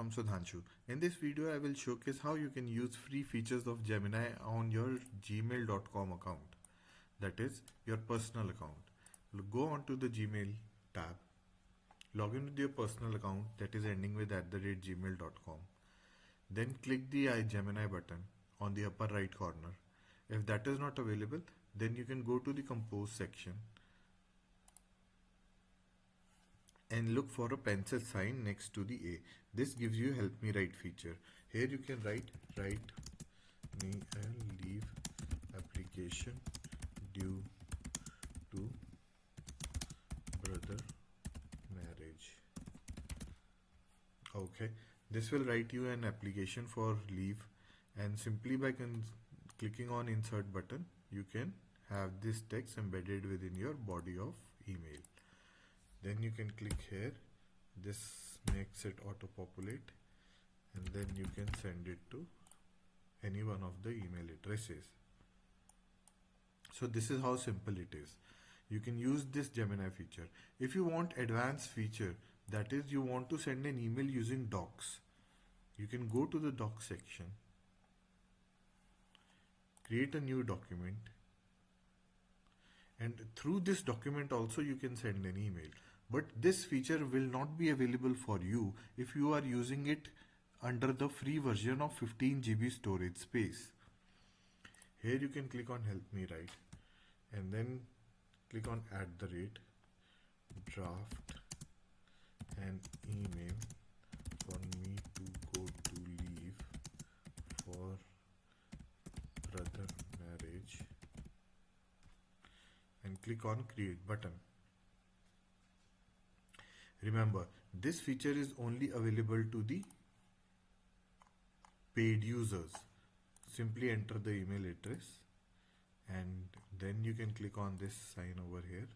from Sudhanshu. In this video, I will showcase how you can use free features of Gemini on your gmail.com account. That is your personal account. Go on to the Gmail tab. Log in with your personal account that is ending with @gmail.com. Then click the iGemini button on the upper right corner. If that is not available, then you can go to the compose section and look for a pencil sign next to the A. This gives you help me write feature. Here you can write me a leave application due to brother marriage. Okay, this will write you an application for leave, and simply by clicking on insert button you can have this text embedded within your body of email. Then you can click here, this makes it auto populate, and then you can send it to any one of the email addresses. So this is how simple it is. You can use this Gemini feature. If you want advanced feature, that is you want to send an email using docs, you can go to the docs section, create a new document, and through this document also you can send an email. But this feature will not be available for you if you are using it under the free version of 15 GB storage space. Here you can click on help me write and then click on @draft an email for me to go to leave for brother marriage and click on create button. Remember, this feature is only available to the paid users. Simply enter the email address and then you can click on this sign over here.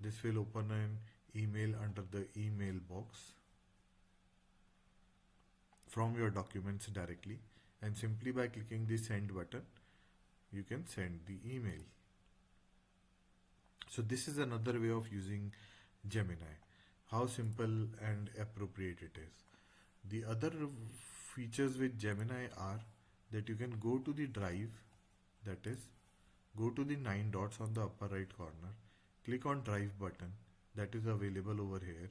This will open an email under the email box from your documents directly, and simply by clicking the send button you can send the email. So this is another way of using Gemini. How simple and appropriate it is. The other features with Gemini are that you can go to the drive, that is go to the 9 dots on the upper right corner, click on drive button that is available over here.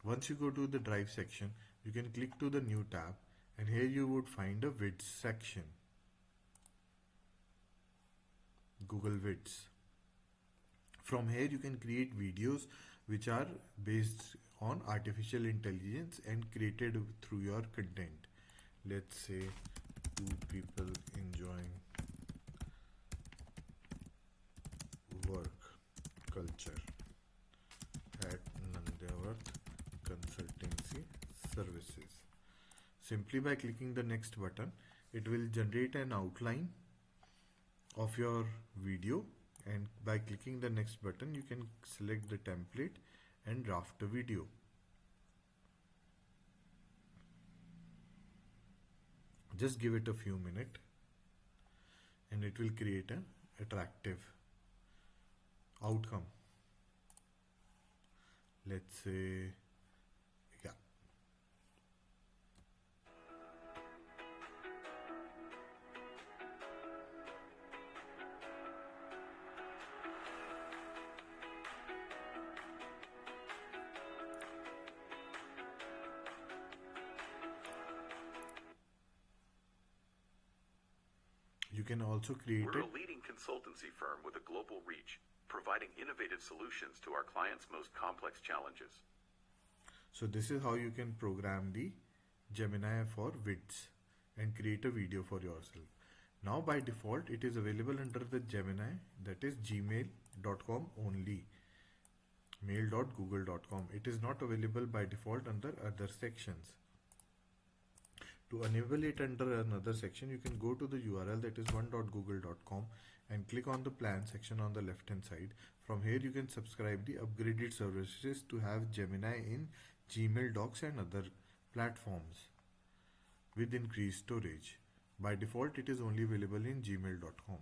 Once you go to the drive section, you can click to the new tab, and here you would find a vids section, Google Vids. From here you can create videos which are based on artificial intelligence and created through your content. Let's say two people enjoying work culture at Nandavarth Consultancy Services. Simply by clicking the next button, it will generate an outline of your video, and by clicking the next button you can select the template and draft a video. Just give it a few minutes and it will create an attractive outcome. Let's say, yeah. You can also create We're a leading consultancy firm with a global reach, providing innovative solutions to our clients' most complex challenges. So this is how you can program the Gemini for vids and create a video for yourself. Now by default it is available under the Gemini, that is gmail.com only, mail.google.com. It is not available by default under other sections. To enable it under another section, you can go to the URL, that is one.google.com, and click on the plan section on the left hand side. From here you can subscribe the upgraded services to have Gemini in Gmail Docs and other platforms with increased storage. By default it is only available in gmail.com.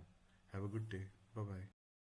Have a good day. Bye bye.